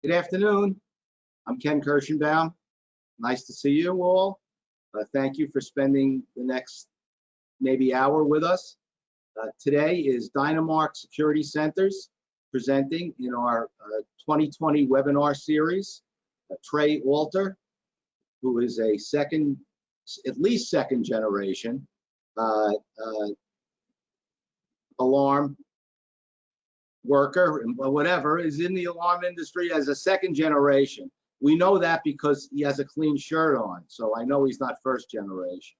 Good afternoon. I'm Ken Kirschenbaum. Nice to see you all. Thank you for spending the next maybe hour with us. Today is Dynamark Security Centers presenting in our 2020 webinar series. Trey Alter, who is a at least second generation alarm worker and whatever, is in the alarm industry as a second generation. We know that because he has a clean shirt on, so I know he's not first generation.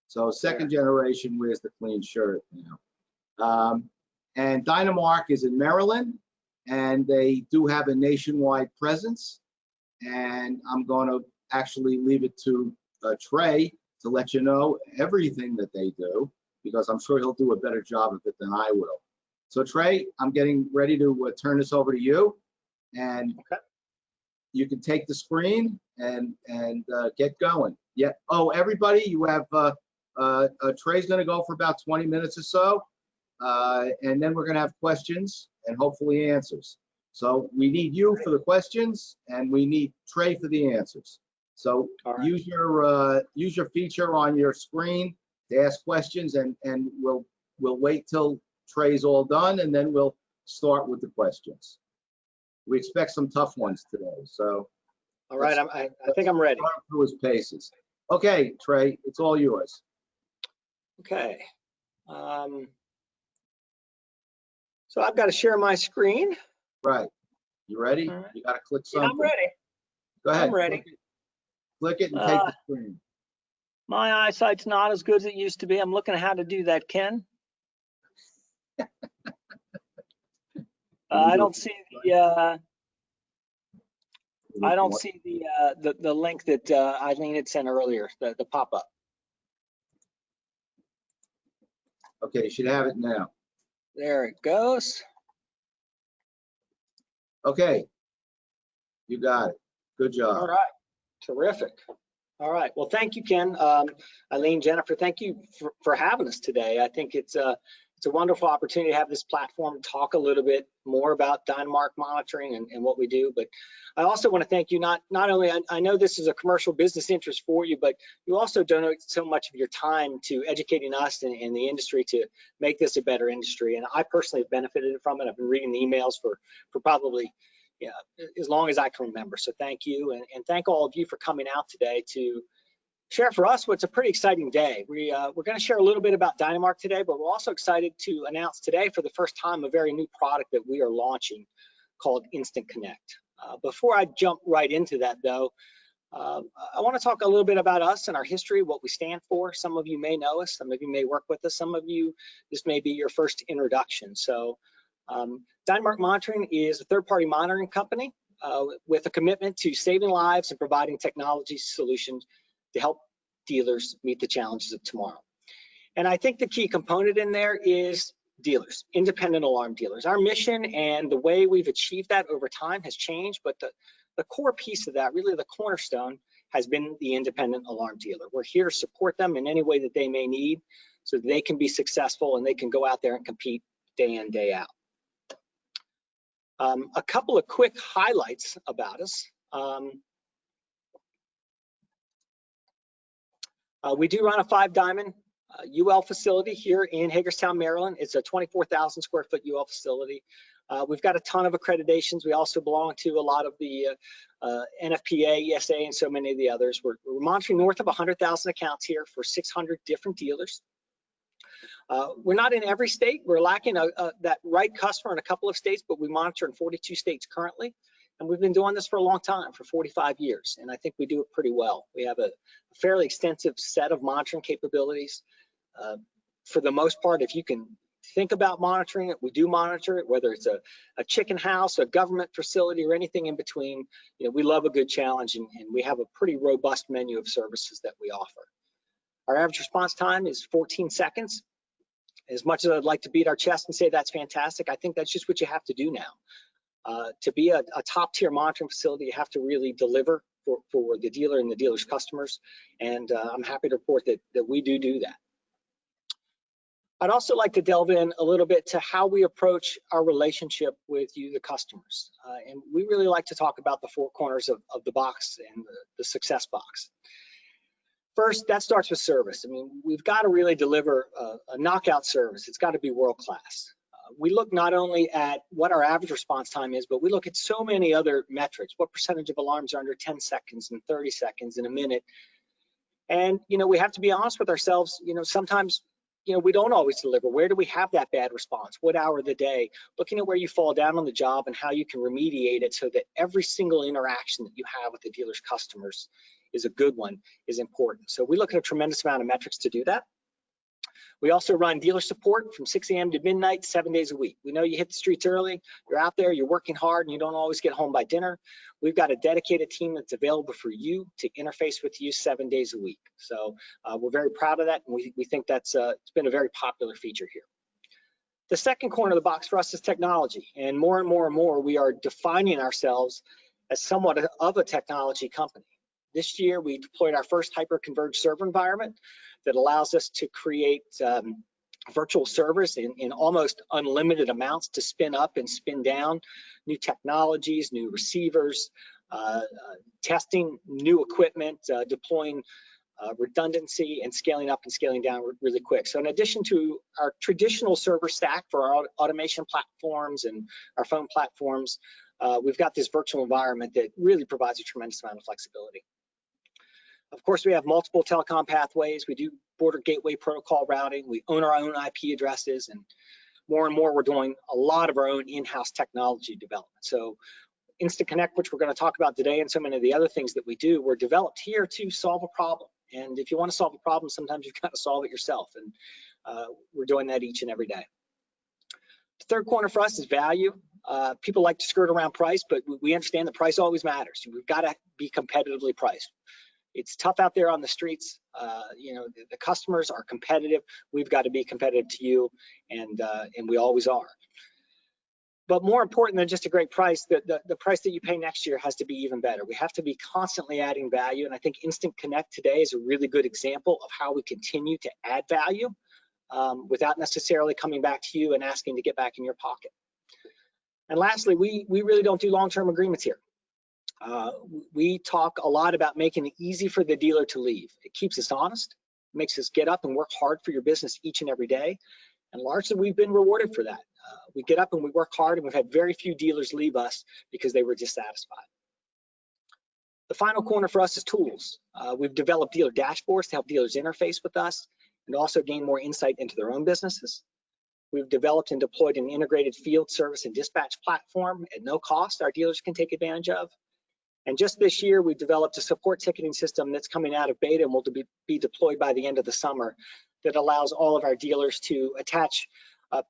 So second generation wears the clean shirt now. And Dynamark is in Maryland, and they do have a nationwide presence. And I'm going to actually leave it to Trey to let you know everything that they do, because I'm sure he'll do a better job of it than I will. So Trey, I'm getting ready to turn this over to you, and you can take the screen and get going. Yeah. Oh, everybody, you have Trey's going to go for about 20 minutes or so, and then we're going to have questions and hopefully answers. So we need you for the questions, and we need Trey for the answers. So use your feature on your screen to ask questions, and we'll wait till Trey's all done, and then we'll start with the questions. We expect some tough ones today. So all right, I think I'm ready. Through his paces. Okay, Trey, it's all yours. Okay. So I've got to share my screen. Right. You ready? Right. You got to click something. Yeah, I'm ready. Go ahead. I'm ready. Click it and take the screen. My eyesight's not as good as it used to be. I'm looking at how to do that, Ken. I don't see the the link that Eileen had sent earlier, the pop-up. Okay, you should have it now. There it goes. Okay, you got it. Good job. All right, terrific. All right, well, thank you, Ken. Eileen, Jennifer, thank you for having us today. I think it's a wonderful opportunity to have this platform to talk a little bit more about Dynamark monitoring and what we do. But I also want to thank you, not only, I know this is a commercial business interest for you, but you also donate so much of your time to educating us and the industry to make this a better industry. And I personally have benefited from it. I've been reading the emails for probably as long as I can remember. So thank you, and thank all of you for coming out today to share for us what's a pretty exciting day. We're going to share a little bit about Dynamark today, but we're also excited to announce today for the first time a very new product that we are launching called Instant Connect. Before I jump right into that though, I want to talk a little bit about us and our history, what we stand for. Some of you may know us, some of you may work with us, some of you, this may be your first introduction. So Dynamark Monitoring is a third-party monitoring company with a commitment to saving lives and providing technology solutions to help dealers meet the challenges of tomorrow. And I think the key component in there is dealers, independent alarm dealers. Our mission and the way we've achieved that over time has changed, but the core piece of that, really the cornerstone, has been the independent alarm dealer. We're here to support them in any way that they may need so that they can be successful and they can go out there and compete day in, day out. A couple of quick highlights about us. We do run a 5-diamond UL facility here in Hagerstown, Maryland. It's a 24,000 square foot UL facility. We've got a ton of accreditations. We also belong to a lot of the NFPA, ESA, and so many of the others. We're monitoring north of 100,000 accounts here for 600 different dealers. We're not in every state. We're lacking that right customer in a couple of states, but we monitor in 42 states currently. And we've been doing this for a long time, for 45 years, and I think we do it pretty well. We have a fairly extensive set of monitoring capabilities. For the most part, if you can think about monitoring it, we do monitor it, whether it's a chicken house, a government facility, or anything in between. We love a good challenge, and we have a pretty robust menu of services that we offer. Our average response time is 14 seconds. As much as I'd like to beat our chest and say that's fantastic, I think that's just what you have to do now. To be a top tier monitoring facility, you have to really deliver for the dealer and the dealer's customers. And I'm happy to report that we do that. I'd also like to delve in a little bit to how we approach our relationship with you, the customers. And we really like to talk about the four corners of the box and the success box. First, that starts with service. I mean, we've got to really deliver a knockout service. It's got to be world-class. We look not only at what our average response time is, but we look at so many other metrics. What percentage of alarms are under 10 seconds and 30 seconds in a minute? And, we have to be honest with ourselves. Sometimes, we don't always deliver. Where do we have that bad response? What hour of the day? Looking at where you fall down on the job and how you can remediate it so that every single interaction that you have with the dealer's customers is a good one is important. So we look at a tremendous amount of metrics to do that. We also run dealer support from 6 a.m. to midnight, 7 days a week. We know you hit the streets early, you're out there, you're working hard, and you don't always get home by dinner. We've got a dedicated team that's available for you to interface with you 7 days a week. So we're very proud of that, and we think that's it's been a very popular feature here. The second corner of the box for us is technology, and more, we are defining ourselves as somewhat of a technology company. This year, we deployed our first hyper-converged server environment that allows us to create virtual servers in almost unlimited amounts to spin up and spin down new technologies, new receivers, testing new equipment, deploying redundancy, and scaling up and scaling down really quick. So in addition to our traditional server stack for our automation platforms and our phone platforms, we've got this virtual environment that really provides a tremendous amount of flexibility. Of course, we have multiple telecom pathways. We do border gateway protocol routing. We own our own IP addresses, and more, we're doing a lot of our own in-house technology development. So Instant Connect, which we're going to talk about today, and so many of the other things that we do, were developed here to solve a problem. And if you want to solve a problem, sometimes you've got to solve it yourself, and we're doing that each and every day. The third corner for us is value. People like to skirt around price, but we understand the price always matters. We've got to be competitively priced. It's tough out there on the streets. The customers are competitive. We've got to be competitive to you, and we always are. But more important than just a great price, the price that you pay next year has to be even better. We have to be constantly adding value, and I think Instant Connect today is a really good example of how we continue to add value without necessarily coming back to you and asking to get back in your pocket. And lastly, we really don't do long-term agreements here. We talk a lot about making it easy for the dealer to leave. It keeps us honest, makes us get up and work hard for your business each and every day. And largely, we've been rewarded for that. We get up and we work hard, and we've had very few dealers leave us because they were dissatisfied. The final corner for us is tools. We've developed dealer dashboards to help dealers interface with us and also gain more insight into their own businesses. We've developed and deployed an integrated field service and dispatch platform at no cost our dealers can take advantage of. And just this year, we developed a support ticketing system that's coming out of beta and will be deployed by the end of the summer that allows all of our dealers to attach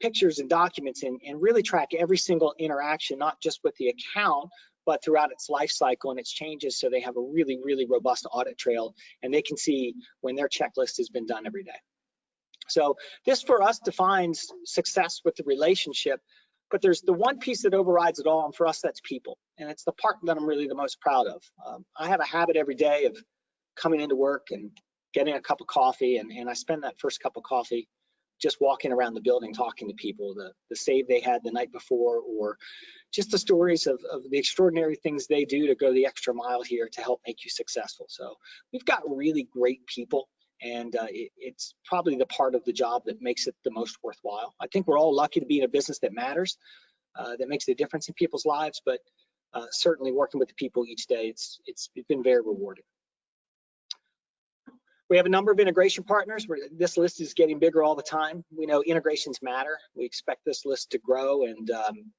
pictures and documents and really track every single interaction, not just with the account, but throughout its life cycle and its changes, so they have a really, really robust audit trail, and they can see when their checklist has been done every day. So this, for us, defines success with the relationship. But there's the one piece that overrides it all, and for us, that's people. And it's the part that I'm really the most proud of. I have a habit every day of coming into work and getting a cup of coffee, and I spend that first cup of coffee just walking around the building, talking to people, the save they had the night before, or just the stories of the extraordinary things they do to go the extra mile here to help make you successful. So we've got really great people, and it's probably the part of the job that makes it the most worthwhile. I think we're all lucky to be in a business that matters, that makes a difference in people's lives, but certainly working with the people each day, it's been very rewarding. We have a number of integration partners. This list is getting bigger all the time. We know integrations matter. We expect this list to grow, and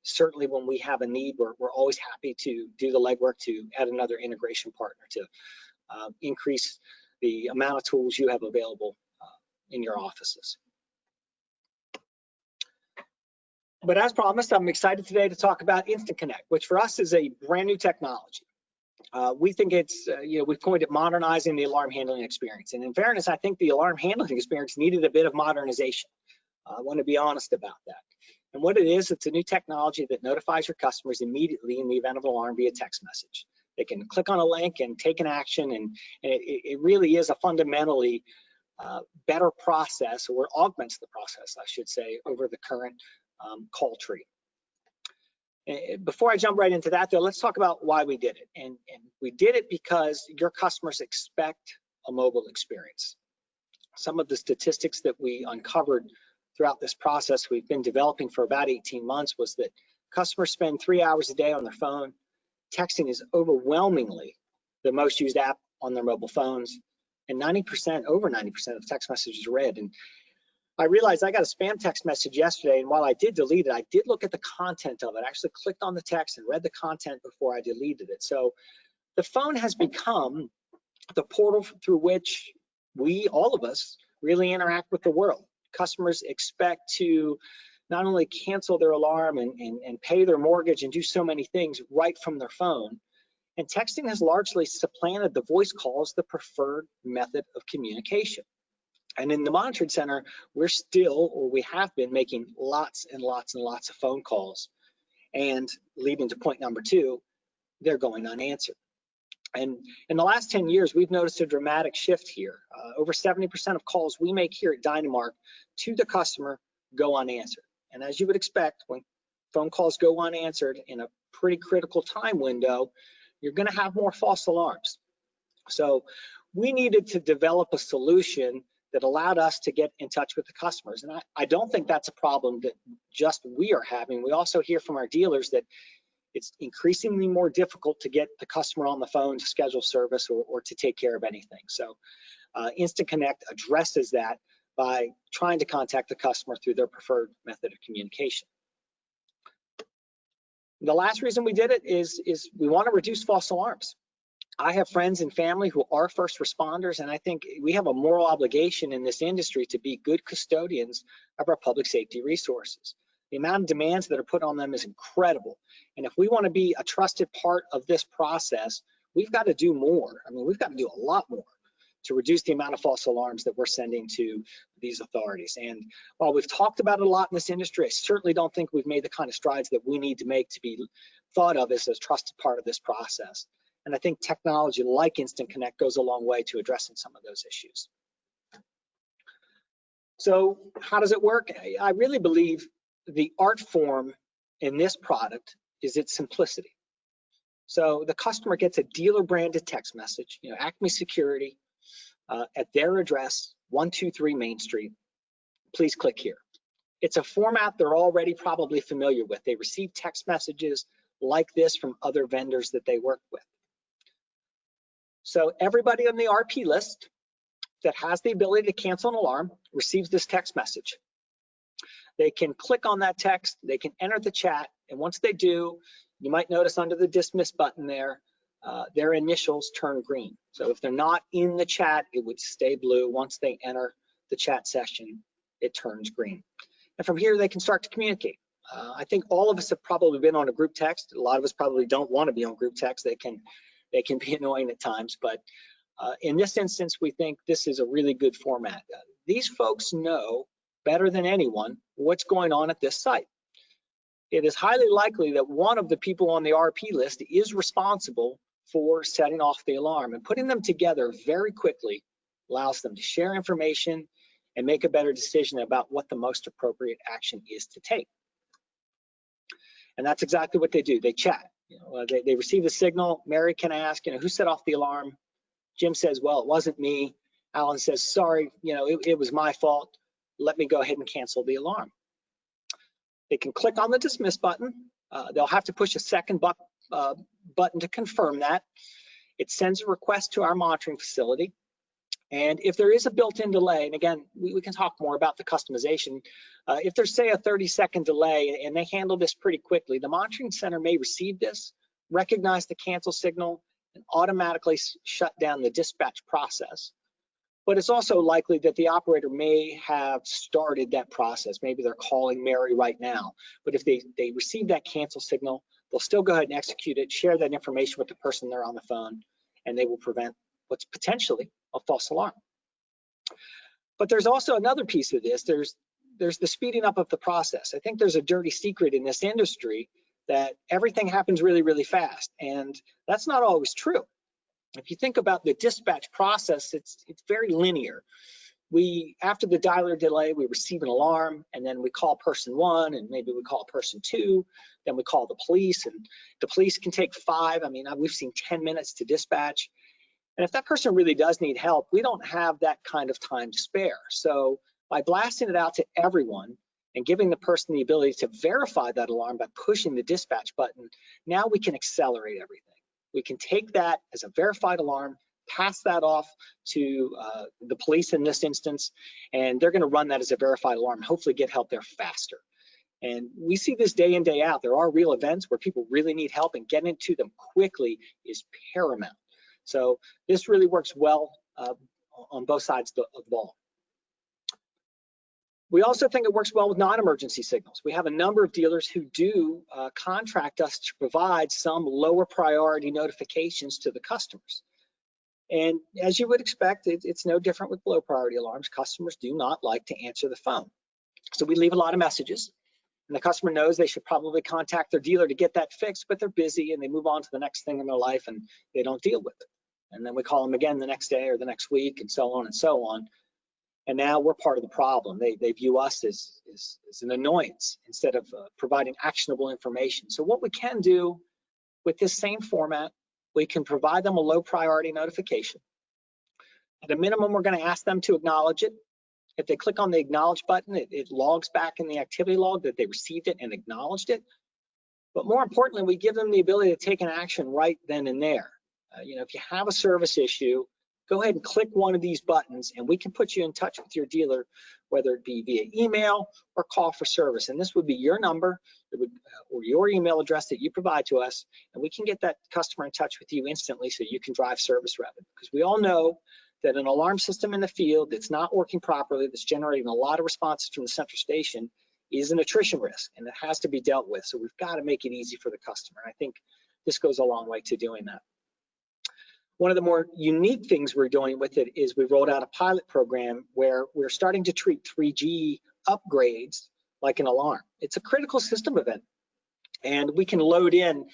certainly when we have a need, we're always happy to do the legwork to add another integration partner to increase the amount of tools you have available in your offices. But as promised, I'm excited today to talk about Instant Connect, which for us is a brand new technology. We think it's, we've coined it modernizing the alarm handling experience. And in fairness, I think the alarm handling experience needed a bit of modernization. I want to be honest about that. And what it is, it's a new technology that notifies your customers immediately in the event of an alarm via text message. They can click on a link and take an action, and it really is a fundamentally better process, or augments the process, I should say, over the current call tree. Before I jump right into that, though, let's talk about why we did it. And we did it because your customers expect a mobile experience. Some of the statistics that we uncovered throughout this process we've been developing for about 18 months was that customers spend 3 hours a day on their phone. Texting is overwhelmingly the most used app on their mobile phones, and over 90% of text messages are read. And I realized I got a spam text message yesterday, and while I did delete it, I did look at the content of it. I actually clicked on the text and read the content before I deleted it. So the phone has become the portal through which we, all of us, really interact with the world. Customers expect to not only cancel their alarm and pay their mortgage and do so many things right from their phone. And texting has largely supplanted the voice call as the preferred method of communication. And in the monitoring center, we're still, or we have been, making lots and lots and lots of phone calls. And leading to point number 2, they're going unanswered. And in the last 10 years, we've noticed a dramatic shift here. Over 70% of calls we make here at Dynamark to the customer go unanswered. And as you would expect, when phone calls go unanswered in a pretty critical time window, you're going to have more false alarms. So we needed to develop a solution that allowed us to get in touch with the customers. And I don't think that's a problem that just we are having. We also hear from our dealers that it's increasingly more difficult to get the customer on the phone to schedule service or to take care of anything. So Instant Connect addresses that by trying to contact the customer through their preferred method of communication. The last reason we did it is we want to reduce false alarms. I have friends and family who are first responders, and I think we have a moral obligation in this industry to be good custodians of our public safety resources. The amount of demands that are put on them is incredible. And if we want to be a trusted part of this process, we've got to do more. I mean, we've got to do a lot more to reduce the amount of false alarms that we're sending to these authorities. And while we've talked about it a lot in this industry, I certainly don't think we've made the kind of strides that we need to make to be thought of as a trusted part of this process. And I think technology like Instant Connect goes a long way to addressing some of those issues. So how does it work? I really believe the art form in this product is its simplicity. So the customer gets a dealer branded text message, Acme Security, at their address, 123 Main Street. Please click here. It's a format they're already probably familiar with. They receive text messages like this from other vendors that they work with. So everybody on the RP list that has the ability to cancel an alarm receives this text message. They can click on that text, they can enter the chat, and once they do, you might notice under the dismiss button there, their initials turn green. So if they're not in the chat, it would stay blue. Once they enter the chat session, it turns green. And from here, they can start to communicate. I think all of us have probably been on a group text. A lot of us probably don't want to be on group text. They can be annoying at times, but in this instance, we think this is a really good format. These folks know better than anyone what's going on at this site. It is highly likely that one of the people on the RP list is responsible for setting off the alarm, and putting them together very quickly allows them to share information and make a better decision about what the most appropriate action is to take. And that's exactly what they do. They chat. They receive a signal. Mary can ask, who set off the alarm? Jim says, well, it wasn't me. Alan says, sorry, it was my fault. Let me go ahead and cancel the alarm. They can click on the dismiss button. They'll have to push a second button to confirm that. It sends a request to our monitoring facility. And if there is a built-in delay, and again, we can talk more about the customization, if there's, say, a 30-second delay and they handle this pretty quickly, the monitoring center may receive this, recognize the cancel signal, and automatically shut down the dispatch process. But it's also likely that the operator may have started that process. Maybe they're calling Mary right now. But if they receive that cancel signal, they'll still go ahead and execute it, share that information with the person they're on the phone, and they will prevent what's potentially a false alarm. But there's also another piece of this. There's the speeding up of the process. I think there's a dirty secret in this industry that everything happens really, really fast, and that's not always true. If you think about the dispatch process, it's very linear. after the dialer delay, we receive an alarm, and then we call person 1, and maybe we call person 2, then we call the police, and the police can take 5. I mean, we've seen 10 minutes to dispatch. And if that person really does need help, we don't have that kind of time to spare. So by blasting it out to everyone and giving the person the ability to verify that alarm by pushing the dispatch button, now we can accelerate everything. We can take that as a verified alarm, pass that off to the police in this instance, and they're going to run that as a verified alarm and hopefully get help there faster. And we see this day in, day out. There are real events where people really need help, and getting to them quickly is paramount. So this really works well on both sides of the ball. We also think it works well with non-emergency signals. We have a number of dealers who do contract us to provide some lower priority notifications to the customers. And as you would expect, it's no different with low priority alarms. Customers do not like to answer the phone. So we leave a lot of messages, and the customer knows they should probably contact their dealer to get that fixed, but they're busy and they move on to the next thing in their life and they don't deal with it. And then we call them again the next day or the next week, and so on and so on. And now we're part of the problem. They view us as an annoyance instead of providing actionable information. So what we can do with this same format, we can provide them a low priority notification. At a minimum, we're going to ask them to acknowledge it. If they click on the acknowledge button, it logs back in the activity log that they received it and acknowledged it. But more importantly, we give them the ability to take an action right then and there. If you have a service issue, go ahead and click one of these buttons and we can put you in touch with your dealer, whether it be via email or call for service. And this would be your number or your email address that you provide to us, and we can get that customer in touch with you instantly so you can drive service revenue. Because we all know that an alarm system in the field that's not working properly, that's generating a lot of responses from the central station, is an attrition risk, and it has to be dealt with. So we've got to make it easy for the customer. I think this goes a long way to doing that. One of the more unique things we're doing with it is we rolled out a pilot program where we're starting to treat 3G upgrades like an alarm. It's a critical system event, and we can load in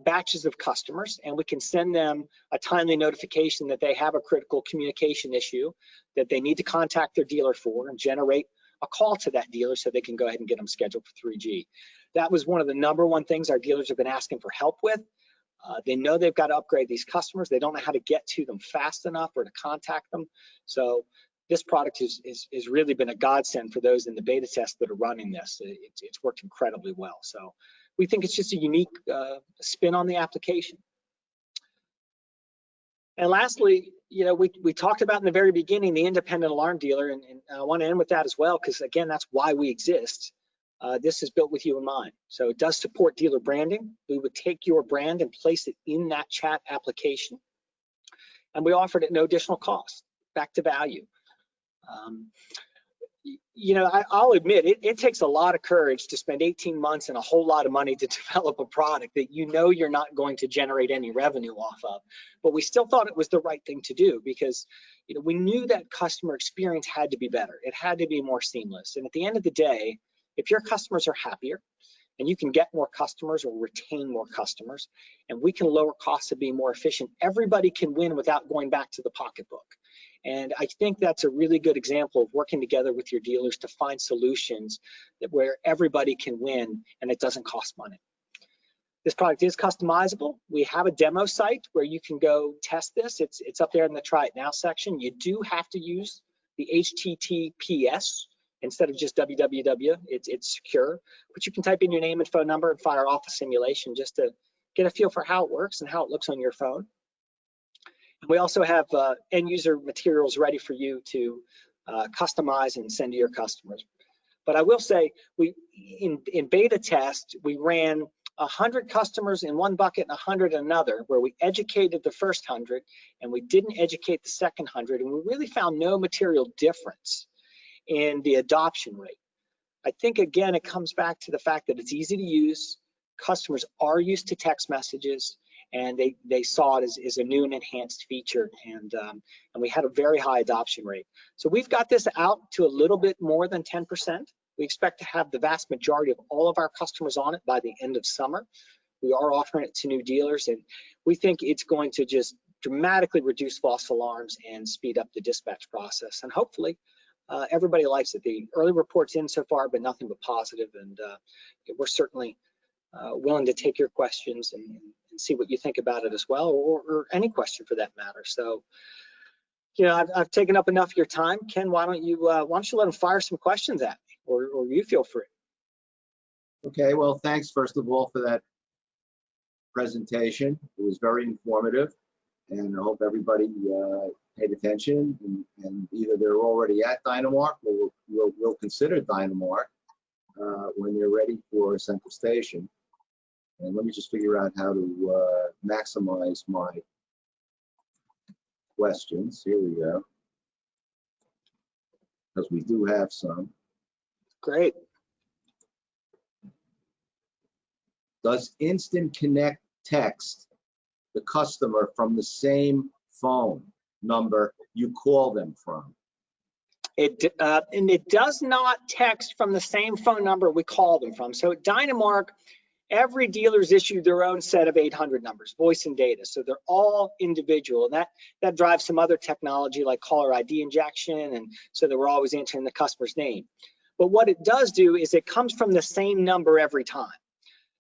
batches of customers, and we can send them a timely notification that they have a critical communication issue that they need to contact their dealer for, and generate a call to that dealer so they can go ahead and get them scheduled for 3G. That was one of the #1 things our dealers have been asking for help with. They know they've got to upgrade these customers. They don't know how to get to them fast enough or to contact them. So this product has really been a godsend for those in the beta test that are running this. It's worked incredibly well. So we think it's just a unique spin on the application. And lastly, we talked about in the very beginning the independent alarm dealer, and I want to end with that as well, because again, that's why we exist. This is built with you in mind. So it does support dealer branding. We would take your brand and place it in that chat application. And we offer it at no additional cost, back to value. I'll admit, it takes a lot of courage to spend 18 months and a whole lot of money to develop a product that you're not going to generate any revenue off of. But we still thought it was the right thing to do, because we knew that customer experience had to be better. It had to be more seamless. And at the end of the day, if your customers are happier and you can get more customers or retain more customers, and we can lower costs and be more efficient, everybody can win without going back to the pocketbook. And I think that's a really good example of working together with your dealers to find solutions where everybody can win and it doesn't cost money. This product is customizable. We have a demo site where you can go test this. It's up there in the Try It Now section. You do have to use the HTTPS instead of just www. It's secure, but you can type in your name and phone number and fire off a simulation just to get a feel for how it works and how it looks on your phone. We also have end user materials ready for you to customize and send to your customers. But I will say, in beta test, we ran 100 customers in one bucket and 100 in another, where we educated the first 100 and we didn't educate the second 100, and we really found no material difference in the adoption rate. I think, again, it comes back to the fact that it's easy to use. Customers are used to text messages, and they saw it as a new and enhanced feature, and we had a very high adoption rate. So we've got this out to a little bit more than 10%. We expect to have the vast majority of all of our customers on it by the end of summer. We are offering it to new dealers, and we think it's going to just dramatically reduce false alarms and speed up the dispatch process. And hopefully everybody likes it. The early reports in so far have been nothing but positive, and we're certainly willing to take your questions and see what you think about it as well, or any question for that matter. So, you know, I've taken up enough of your time. Ken, why don't you let them fire some questions at me, or you feel free. Okay, well, thanks first of all for that presentation. It was very informative, and I hope everybody paid attention, and either they're already at Dynamark or will consider Dynamark when they're ready for Central Station. And let me just figure out how to maximize my questions. Here we go, because we do have some. Great. Does Instant Connect text the customer from the same phone number you call them from? And it does not text from the same phone number we call them from. So at Dynamark, every dealer's issued their own set of 800 numbers, voice and data. So they're all individual. And that drives some other technology like caller ID injection, and so that we're always entering the customer's name. But what it does do is it comes from the same number every time.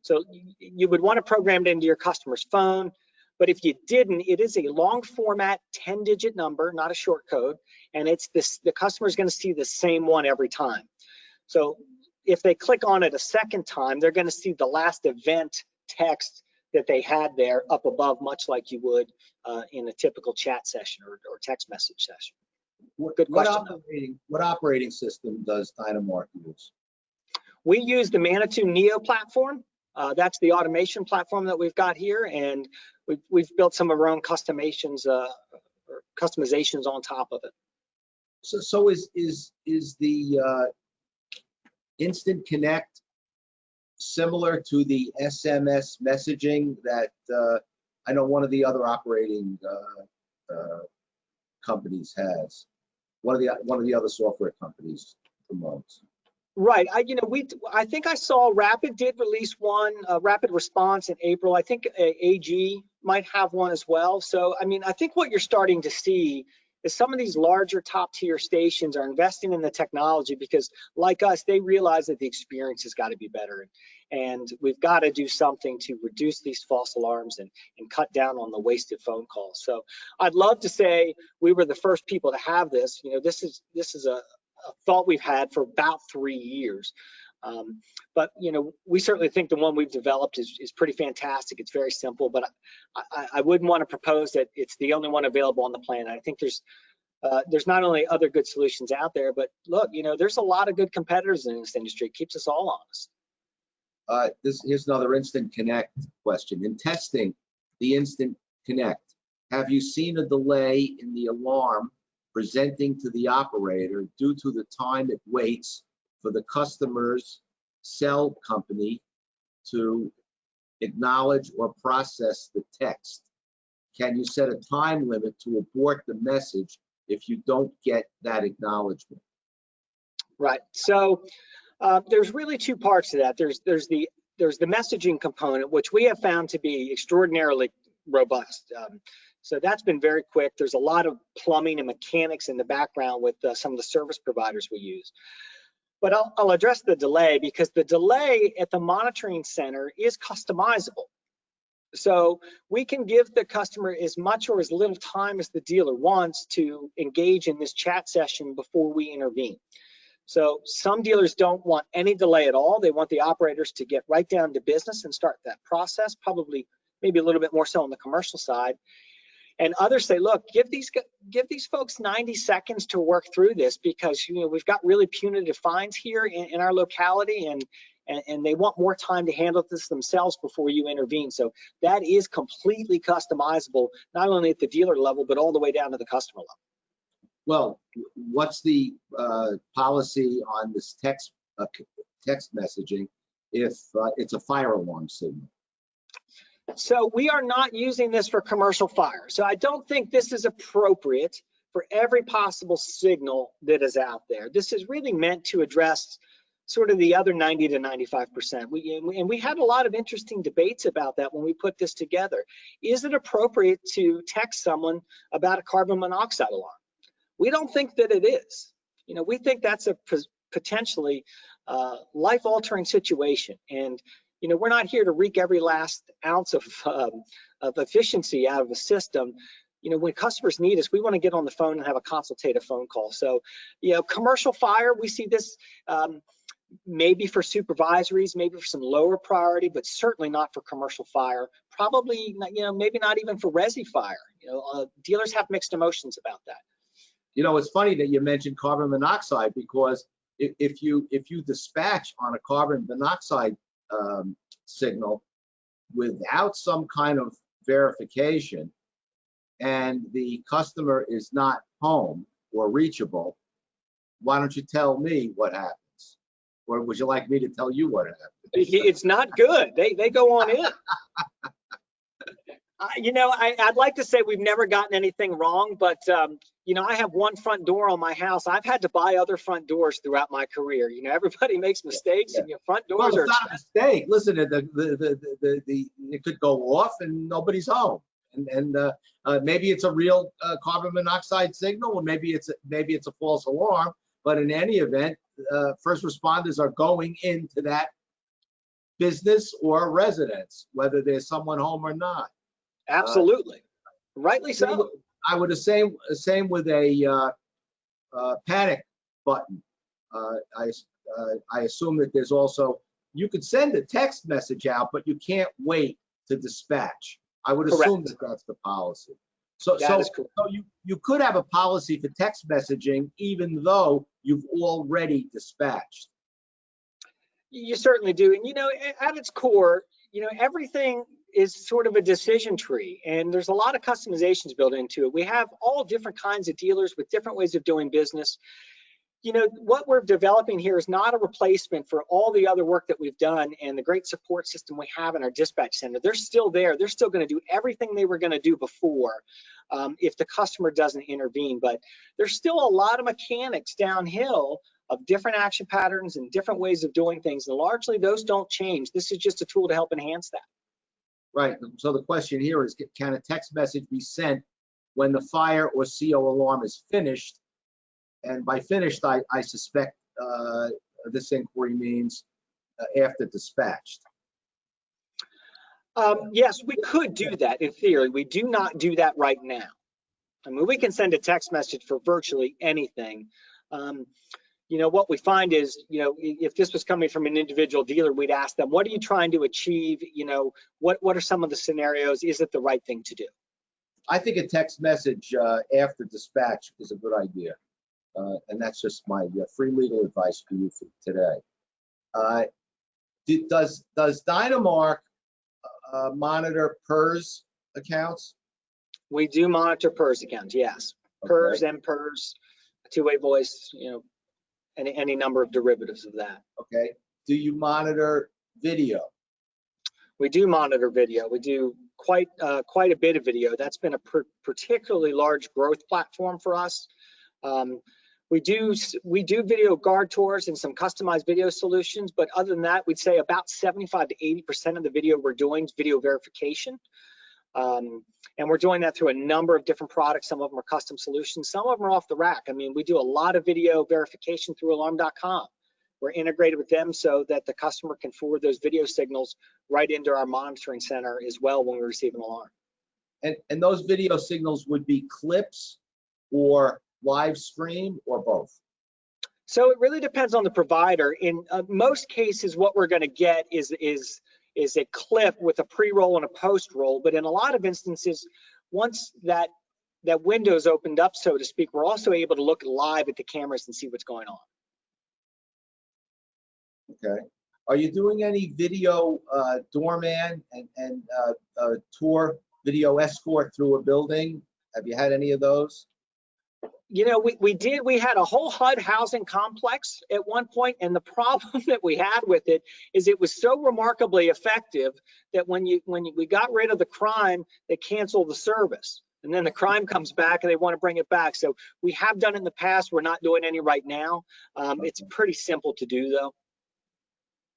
So you would want to program it into your customer's phone, but if you didn't, it is a long format 10-digit number, not a short code, and it's the customer is going to see the same one every time. So if they click on it a second time, they're going to see the last event text that they had there up above, much like you would in a typical chat session or text message session. Good question. What operating system does Dynamark use? We use the Manitou Neo platform. That's the automation platform that we've got here, and we've built some of our own customizations on top of it. So is the Instant Connect similar to the SMS messaging that I know one of the other operating companies has? One of the other software companies promotes. Right. I think I saw Rapid did release one, Rapid Response in April. I think AG might have one as well. So, I mean, I think what you're starting to see is some of these larger top tier stations are investing in the technology because, like us, they realize that the experience has got to be better. And we've got to do something to reduce these false alarms and cut down on the wasted phone calls. So I'd love to say we were the first people to have this. You know, this is a thought we've had for about 3 years. But, you know, we certainly think the one we've developed is pretty fantastic. It's very simple, but I wouldn't want to propose that it's the only one available on the planet. I think there's not only other good solutions out there, but look, you know, there's a lot of good competitors in this industry. It keeps us all honest. Here's another Instant Connect question. In testing the Instant Connect, have you seen a delay in the alarm presenting to the operator due to the time it waits for the customer's cell company to acknowledge or process the text? Can you set a time limit to abort the message if you don't get that acknowledgement? Right. So there's really two parts to that. There's the messaging component, which we have found to be extraordinarily robust. So that's been very quick. There's a lot of plumbing and mechanics in the background with some of the service providers we use. But I'll address the delay because the delay at the monitoring center is customizable. So we can give the customer as much or as little time as the dealer wants to engage in this chat session before we intervene. So some dealers don't want any delay at all. They want the operators to get right down to business and start that process, probably maybe a little bit more so on the commercial side. And others say, look, give these folks 90 seconds to work through this because, you know, we've got really punitive fines here in our locality, and they want more time to handle this themselves before you intervene. So that is completely customizable, not only at the dealer level, but all the way down to the customer level. Well, what's the policy on this text messaging if it's a fire alarm signal? So we are not using this for commercial fire. So I don't think this is appropriate for every possible signal that is out there. This is really meant to address sort of the other 90 to 95%. We had a lot of interesting debates about that when we put this together. Is it appropriate to text someone about a carbon monoxide alarm? We don't think that it is. You know, we think that's a potentially life-altering situation. And you know, we're not here to wreak every last ounce of efficiency out of a system. You know, when customers need us, we want to get on the phone and have a consultative phone call. So, you know, commercial fire, we see this maybe for supervisories, maybe for some lower priority, but certainly not for commercial fire. Probably, you know, maybe not even for resi fire. You know, dealers have mixed emotions about that. You know, it's funny that you mentioned carbon monoxide, because if you dispatch on a carbon monoxide signal without some kind of verification, and the customer is not home or reachable, why don't you tell me what happens? Or would you like me to tell you what happens? It's not good. They go on in. You know, I'd like to say we've never gotten anything wrong, but you know, I have one front door on my house. I've had to buy other front doors throughout my career. You know, everybody makes mistakes, and your front doors are. It's not a mistake. Listen, it could go off and nobody's home, and maybe it's a real carbon monoxide signal, or maybe it's a false alarm. But in any event, first responders are going into that business or residence, whether there's someone home or not. Absolutely, rightly so. I would say same with a panic button. I assume that there's also, you could send a text message out, but you can't wait to dispatch. I would assume that that's the policy. So you could have a policy for text messaging even though you've already dispatched. You certainly do. And you know, at its core, you know, everything is sort of a decision tree, and there's a lot of customizations built into it. We have all different kinds of dealers with different ways of doing business. You know, what we're developing here is not a replacement for all the other work that we've done and the great support system we have in our dispatch center. They're still there. They're still going to do everything they were going to do before if the customer doesn't intervene. But there's still a lot of mechanics downhill of different action patterns and different ways of doing things. And largely those don't change. This is just a tool to help enhance that. Right. So the question here is, can a text message be sent when the fire or CO alarm is finished? And by finished, I suspect this inquiry means after dispatched. Yes, we could do that in theory. We do not do that right now. I mean, we can send a text message for virtually anything. You know, what we find is, you know, if this was coming from an individual dealer, we'd ask them, what are you trying to achieve? You know, what are some of the scenarios? Is it the right thing to do? I think a text message after dispatch is a good idea. And that's just my free legal advice for you for today. Does Dynamark monitor PERS accounts? We do monitor PERS accounts, yes. PERS, MPERS, two-way voice, you know, any number of derivatives of that. Okay. Do you monitor video? We do monitor video. We do quite a bit of video. That's been a particularly large growth platform for us. We do video guard tours and some customized video solutions, but other than that, we'd say about 75 to 80% of the video we're doing is video verification. And we're doing that through a number of different products. Some of them are custom solutions. Some of them are off the rack. I mean, we do a lot of video verification through alarm.com. We're integrated with them so that the customer can forward those video signals right into our monitoring center as well when we receive an alarm. And those video signals would be clips or live stream or both? So it really depends on the provider. In most cases, what we're going to get is a clip with a pre-roll and a post-roll. But in a lot of instances, once that window's opened up, so to speak, we're also able to look live at the cameras and see what's going on. Okay. Are you doing any video doorman and tour video escort through a building? Have you had any of those? You know, we did. We had a whole HUD housing complex at one point, and the problem that we had with it is it was so remarkably effective that when we got rid of the crime, they canceled the service, and then the crime comes back and they want to bring it back. So we have done it in the past. We're not doing any right now. It's pretty simple to do though.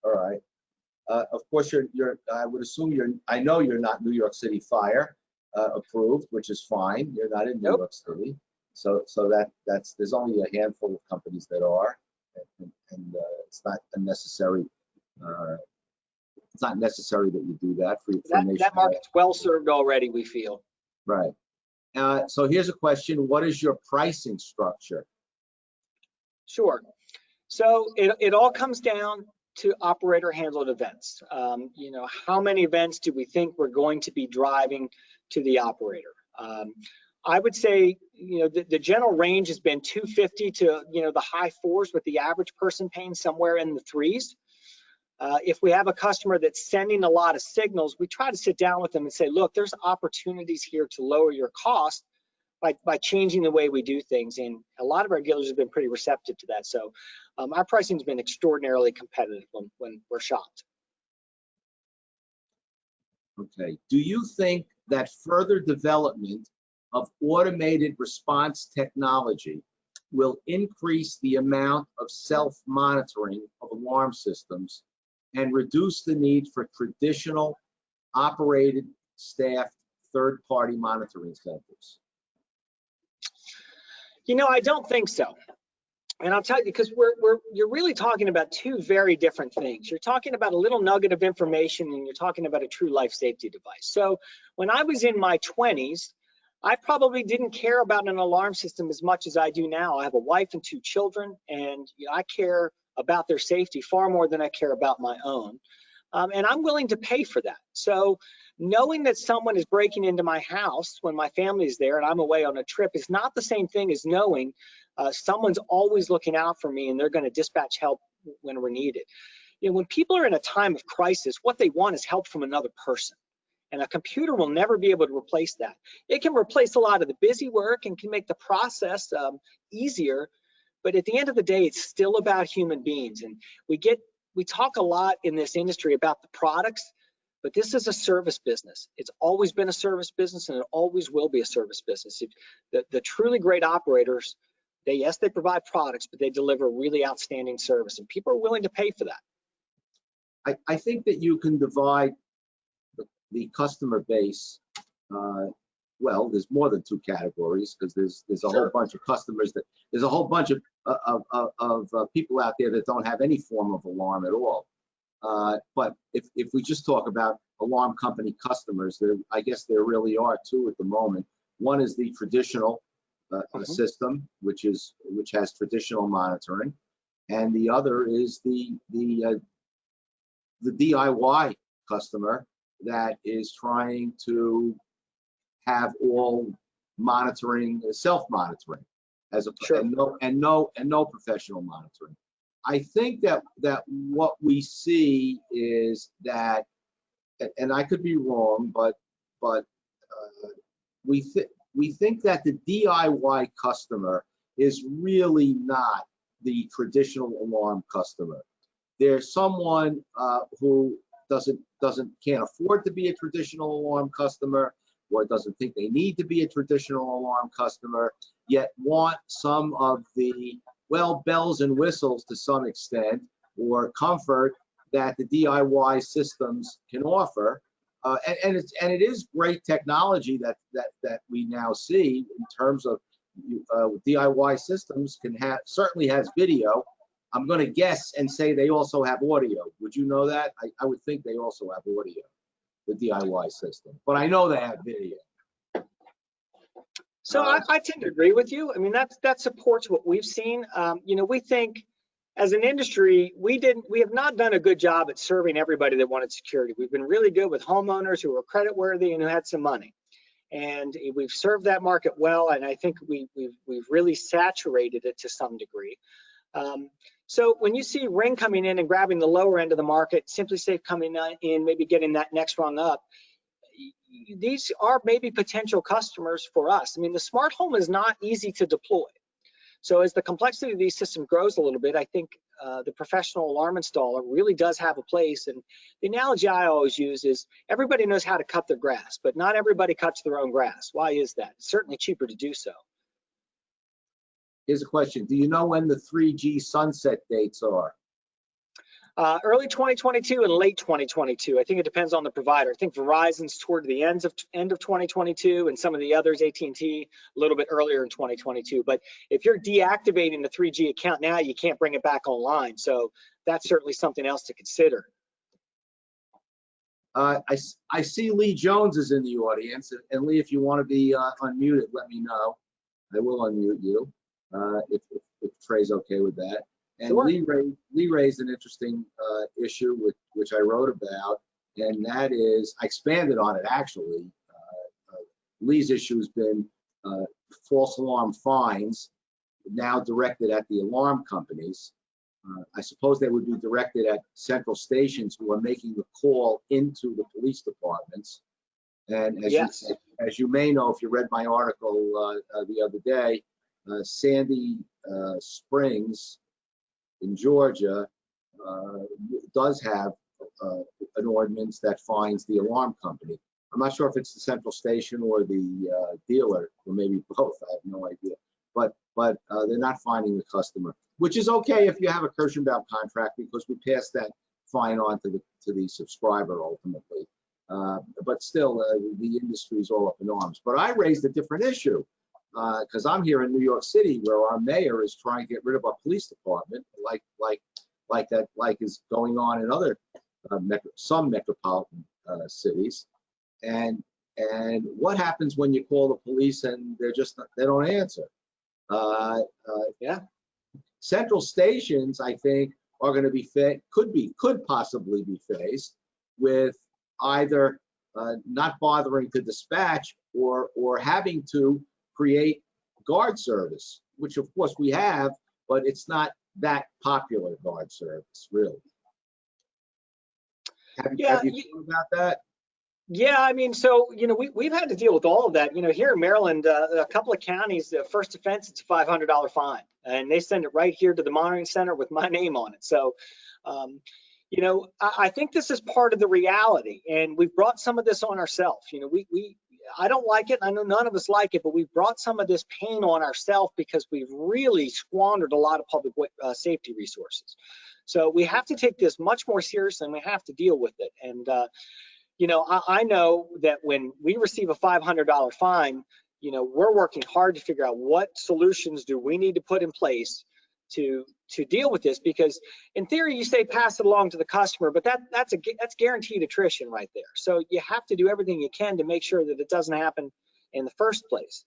All right. Of course, I would assume I know you're not New York City Fire approved, which is fine. You're not in New Nope. York City. So there's only a handful of companies that are, and it's not unnecessary. It's not necessary that you do that for That market's well served already, we feel. Right. So here's a question. What is your pricing structure? Sure. So it all comes down to operator handled events. How many events do we think we're going to be driving to the operator? I would say, the general range has been 250 to, the high fours, with the average person paying somewhere in the threes. If we have a customer that's sending a lot of signals, we try to sit down with them and say, look, there's opportunities here to lower your cost by changing the way we do things. And a lot of our dealers have been pretty receptive to that. So our pricing has been extraordinarily competitive when we're shopped. Okay. Do you think that further development of automated response technology will increase the amount of self-monitoring of alarm systems and reduce the need for traditional operated, staffed, third-party monitoring centers? I don't think so. And I'll tell you, because you're really talking about two very different things. You're talking about a little nugget of information, and you're talking about a true life safety device. So when I was in my 20s, I probably didn't care about an alarm system as much as I do now. I have a wife and 2 children, and I care about their safety far more than I care about my own. And I'm willing to pay for that. So knowing that someone is breaking into my house when my family is there and I'm away on a trip is not the same thing as knowing someone's always looking out for me and they're going to dispatch help when we're needed. When people are in a time of crisis, what they want is help from another person. And a computer will never be able to replace that. It can replace a lot of the busy work and can make the process easier. But at the end of the day, it's still about human beings. And we talk a lot in this industry about the products, but this is a service business. It's always been a service business, and it always will be a service business. The truly great operators, they provide products, but they deliver really outstanding service, and people are willing to pay for that. I think that you can divide the customer base. Well, there's more than 2 categories, because there's a whole bunch of customers there's a whole bunch of people out there that don't have any form of alarm at all. But if we just talk about alarm company customers, I guess there really are 2 at the moment. One is the traditional system, which has traditional monitoring, and the other is the DIY customer that is trying to have all monitoring, self-monitoring, and no professional monitoring. I think that what we see is that, and I could be wrong, but we think that the DIY customer is really not the traditional alarm customer. There's someone who can't afford to be a traditional alarm customer, or doesn't think they need to be a traditional alarm customer, yet want some of the, well, bells and whistles to some extent, or comfort that the DIY systems can offer. And it is great technology that we now see in terms of DIY systems certainly has video. I'm going to guess and say they also have audio. Would you know that? I would think they also have audio, the DIY system, but I know they have video. So I tend to agree with you. I mean, that supports what we've seen. We think as an industry, we have not done a good job at serving everybody that wanted security. We've been really good with homeowners who were credit worthy and who had some money, and we've served that market well. And I think we've really saturated it to some degree. So when you see Ring coming in and grabbing the lower end of the market, SimpliSafe coming in, maybe getting that next rung up, these are maybe potential customers for us. I mean, the smart home is not easy to deploy. So as the complexity of these systems grows a little bit, I think the professional alarm installer really does have a place. And the analogy I always use is everybody knows how to cut their grass, but not everybody cuts their own grass. Why is that? It's certainly cheaper to do so. Here's a question. Do you know when the 3G sunset dates are? Early 2022 and late 2022. I think it depends on the provider. I think Verizon's toward the end of 2022, and some of the others, AT&T, a little bit earlier in 2022. But if you're deactivating the 3G account now, you can't bring it back online. So that's certainly something else to consider. I see Lee Jones is in the audience, and Lee, if you want to be unmuted, let me know. I will unmute you if Trey's okay with that. And Sure. Lee raised an interesting issue which I wrote about, and that is, I expanded on it actually. Lee's issue has been false alarm fines, now directed at the alarm companies. I suppose they would be directed at central stations who are making the call into the police departments. And as you may know, if you read my article the other day, Sandy Springs in Georgia does have an ordinance that fines the alarm company. I'm not sure if it's the central station or the dealer, or maybe both. I have no idea. But they're not fining the customer, which is okay if you have a Kirschenbaum contract, because we pass that fine on to the subscriber ultimately. But still, the industry is all up in arms. But I raised a different issue because I'm here in New York City, where our mayor is trying to get rid of our police department, like is going on in other some metropolitan cities. And what happens when you call the police and they don't answer? Central stations, I think, are going to be could possibly be faced with either not bothering to dispatch or having to create guard service, which of course we have, but it's not that popular guard service, really. Have you thought about that? Yeah, I mean, so, we've had to deal with all of that. Here in Maryland, a couple of counties, the first offense, it's a $500 fine, and they send it right here to the monitoring center with my name on it. So, I think this is part of the reality, and we've brought some of this on ourselves. I don't like it. I know none of us like it, but we've brought some of this pain on ourselves because we've really squandered a lot of public safety resources. So we have to take this much more seriously, and we have to deal with it. And I know that when we receive a $500 fine, we're working hard to figure out what solutions do we need to put in place to deal with this, because in theory you say pass it along to the customer, but that's guaranteed attrition right there. So you have to do everything you can to make sure that it doesn't happen in the first place.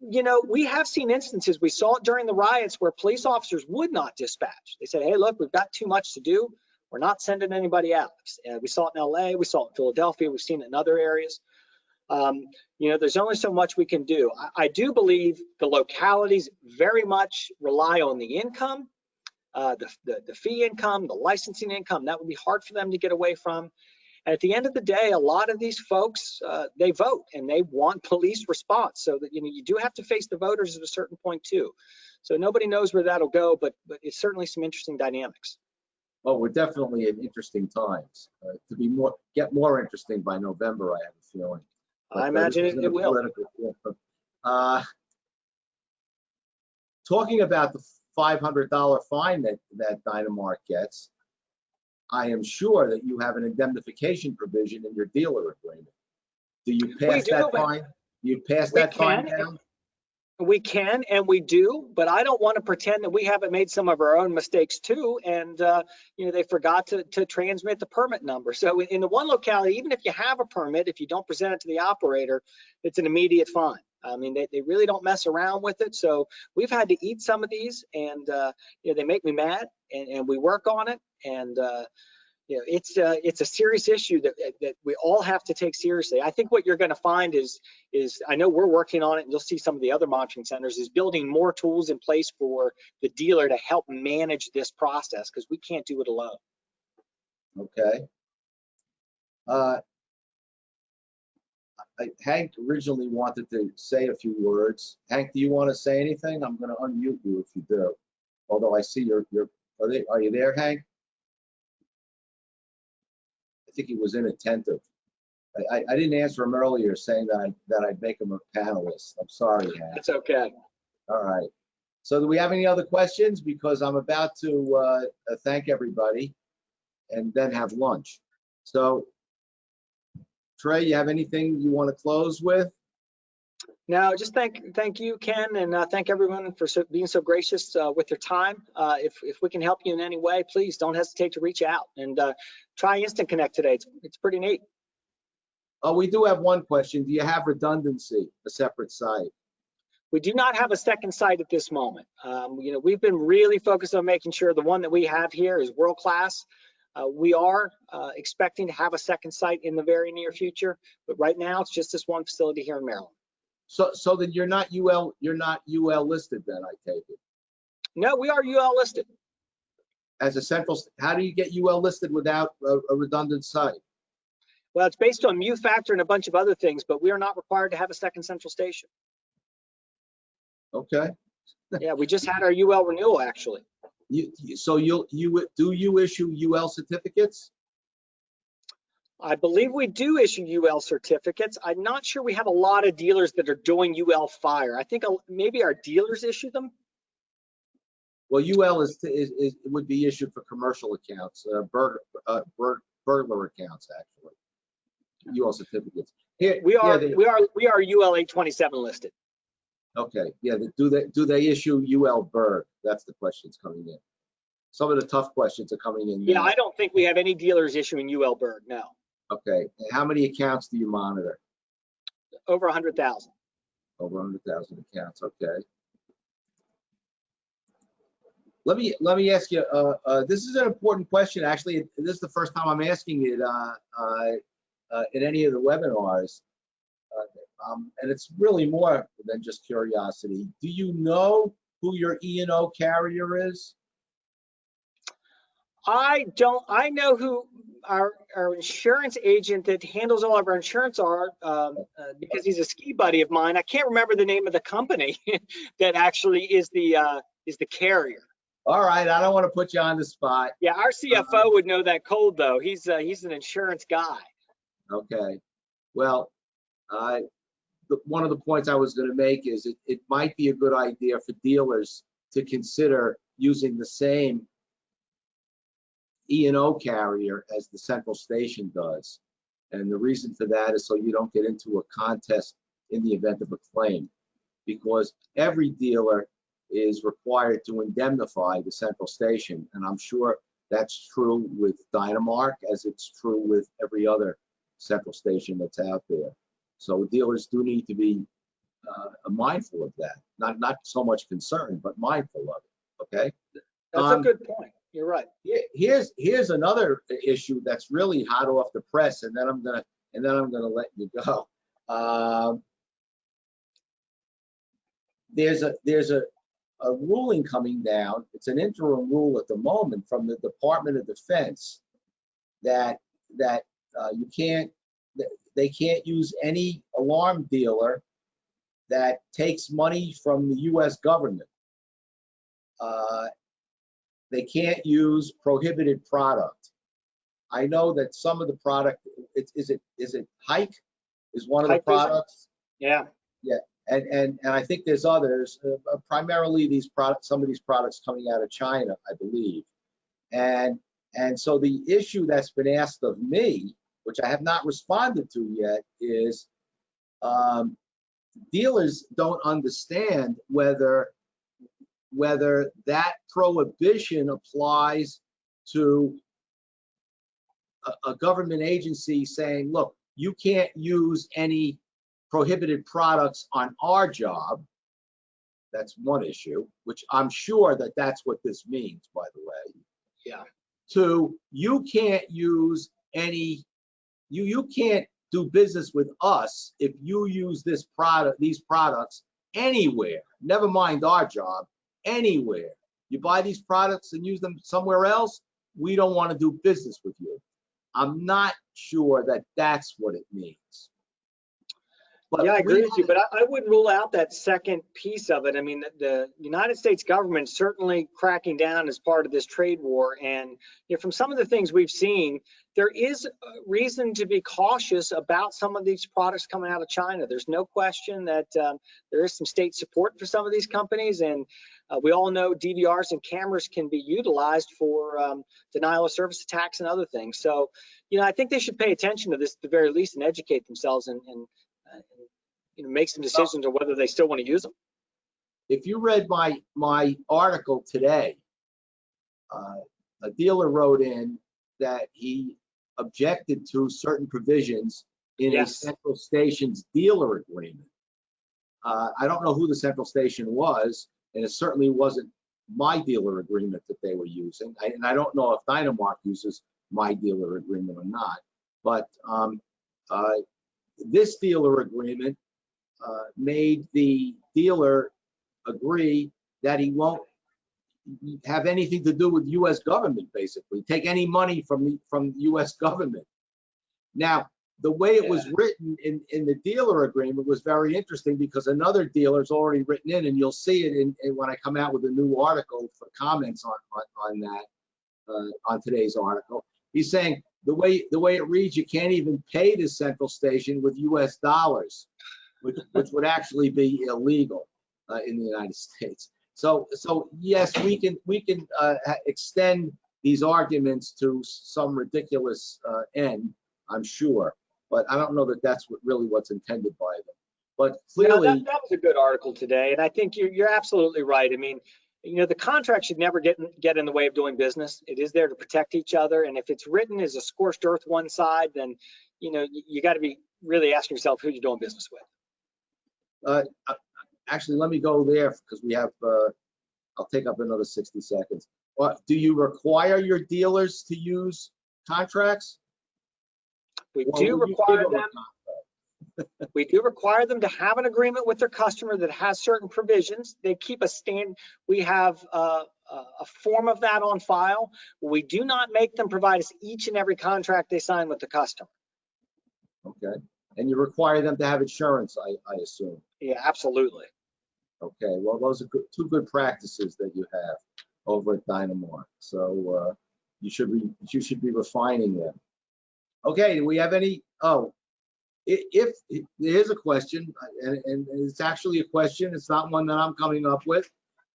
We have seen instances, we saw it during the riots, where police officers would not dispatch. They said, hey, look, we've got too much to do. We're not sending anybody out. We saw it in LA, we saw it in Philadelphia, we've seen it in other areas. There's only so much we can do. I do believe the localities very much rely on the income, the fee income, the licensing income. That would be hard for them to get away from. And at the end of the day, a lot of these folks, they vote and they want police response. So that you do have to face the voters at a certain point too. So nobody knows where that'll go, but it's certainly some interesting dynamics. Well, we're definitely in interesting times. To get more interesting by November, I have a feeling. But, I imagine it will. Talking about the $500 fine that Dynamark gets, I am sure that you have an indemnification provision in your dealer agreement. Do you pass that fine? You pass that fine down? We can and we do, but I don't want to pretend that we haven't made some of our own mistakes too. And they forgot to transmit the permit number. So in the one locality, even if you have a permit, if you don't present it to the operator, it's an immediate fine. I mean, they really don't mess around with it. So we've had to eat some of these, and they make me mad, and we work on it. And it's a serious issue that we all have to take seriously. I think what you're going to find is I know we're working on it, and you'll see some of the other monitoring centers is building more tools in place for the dealer to help manage this process, because we can't do it alone. Okay. Hank originally wanted to say a few words. Hank, do you want to say anything? I'm going to unmute you if you do. Although I see are you there, Hank? I think he was inattentive. I didn't answer him earlier saying that I'd make him a panelist. I'm sorry, Hank. That's okay. All right. So do we have any other questions? Because I'm about to thank everybody. and then have lunch. So, Trey, you have anything you want to close with? No, just thank you, Ken, and thank everyone for being so gracious with your time. If we can help you in any way, please don't hesitate to reach out and try Instant Connect today. It's pretty neat. Oh, we do have one question. Do you have redundancy, a separate site? We do not have a second site at this moment. We've been really focused on making sure the one that we have here is world class. We are expecting to have a second site in the very near future, but right now it's just this one facility here in Maryland. So then you're not UL listed then, I take it? No, we are UL listed. As a central, how do you get UL listed without a redundant site? Well, it's based on mu factor and a bunch of other things, but we are not required to have a second central station. Okay. Yeah, we just had our UL renewal actually. So you issue UL certificates? I believe we do issue UL certificates. I'm not sure we have a lot of dealers that are doing UL fire. I think maybe our dealers issue them. Well, UL would be issued for commercial accounts, burglar accounts actually. UL certificates. Here, we are UL 827 listed. Okay, yeah. Do they issue UL Berg? That's the questions coming in. Some of the tough questions are coming in now. Yeah, I don't think we have any dealers issuing UL Berg, no. Okay, and how many accounts do you monitor? Over 100,000. Over 100,000 accounts. Okay. Let me ask you. This is an important question. Actually, this is the first time I'm asking it in any of the webinars. And it's really more than just curiosity. Do you know who your E&O carrier is? I don't. I know who our insurance agent that handles all of our insurance are because he's a ski buddy of mine. I can't remember the name of the company that actually is the carrier. All right, I don't want to put you on the spot. Yeah, our CFO would know that cold though. He's an insurance guy. Okay. Well, one of the points I was going to make is it might be a good idea for dealers to consider using the same E&O carrier as the central station does. And the reason for that is so you don't get into a contest in the event of a claim, because every dealer is required to indemnify the central station. And I'm sure that's true with Dynamark as it's true with every other central station that's out there. So dealers do need to be mindful of that. Not so much concerned, but mindful of it. Okay. That's a good point. You're right. Here's another issue that's really hot off the press, and then I'm gonna let you go. There's a ruling coming down. It's an interim rule at the moment from the Department of Defense that they can't use any alarm dealer that takes money from the U.S. government. They can't use prohibited product. I know that some of the product, is it Hike is one of the products? Yeah. Yeah, and I think there's others, primarily some of these products coming out of China, I believe. And so the issue that's been asked of me, which I have not responded to yet, is dealers don't understand whether that prohibition applies to a government agency saying, look, you can't use any prohibited products on our job. That's one issue, which I'm sure that's what this means, by the way. Yeah. To you can't use any, you can't do business with us if you use these products anywhere, never mind our job, anywhere. You buy these products and use them somewhere else, we don't want to do business with you. I'm not sure that that's what it means. But yeah, I agree with you, but I wouldn't rule out that second piece of it. I mean, the United States government certainly cracking down as part of this trade war. And from some of the things we've seen, there is reason to be cautious about some of these products coming out of China. There's no question that there is some state support for some of these companies. And we all know DVRs and cameras can be utilized for denial of service attacks and other things. So, I think they should pay attention to this at the very least and educate themselves and make some decisions on whether they still want to use them. If you read my article today, a dealer wrote in that he objected to certain provisions in a central station's dealer agreement. I don't know who the central station was, and it certainly wasn't my dealer agreement that they were using. And I don't know if Dynamark uses my dealer agreement or not. But this dealer agreement made the dealer agree that he won't have anything to do with U.S. government, basically, take any money from the U.S. government. Now, the way it was written in the dealer agreement was very interesting because another dealer's already written in, and you'll see it in when I come out with a new article for comments on that, on today's article. He's saying the way it reads, you can't even pay the central station with U.S. dollars. Which would actually be illegal in the United States. So yes, we can extend these arguments to some ridiculous end, I'm sure, but I don't know that that's what's intended by them. But clearly, that was a good article today, and I think you're absolutely right. I mean, the contract should never get in the way of doing business. It is there to protect each other, and if it's written as a scorched earth one side, then you got to be really asking yourself who you're doing business with. Actually, let me go there because we have, I'll take up another 60 seconds. Do you require your dealers to use contracts? We do require them. We do require them to have an agreement with their customer that has certain provisions. They keep a stand. We have a form of that on file. We do not make them provide us each and every contract they sign with the customer. Okay. And you require them to have insurance, I assume. Yeah, absolutely. Okay, well, those are two good practices that you have over at Dynamark. So you should be refining them. Okay, do we have any? Oh, if here's a question, and it's actually a question. It's not one that I'm coming up with.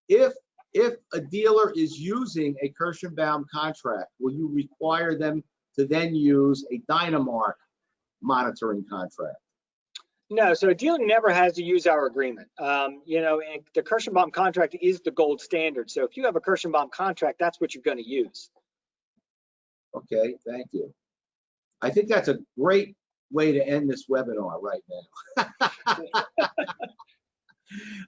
If a dealer is using a Kirschenbaum contract, will you require them to then use a Dynamark monitoring contract? No, so a dealer never has to use our agreement. And the Kirschenbaum contract is the gold standard. So if you have a Kirschenbaum contract, that's what you're going to use. Okay, thank you. I think that's a great way to end this webinar right now.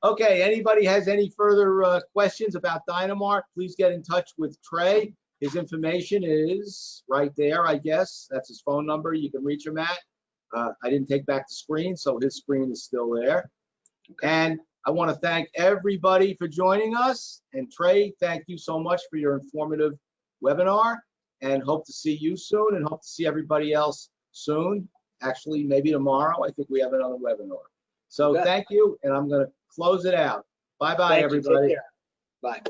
Okay, anybody has any further questions about Dynamark, please get in touch with Trey. His information is right there, I guess. That's his phone number. You can reach him at. I didn't take back the screen, so his screen is still there. And I want to thank everybody for joining us. And Trey, thank you so much for your informative webinar, and hope to see you soon, and hope to see everybody else soon. Actually, maybe tomorrow. I think we have another webinar. So thank you, and I'm going to close it out. Bye-bye, everybody. Bye.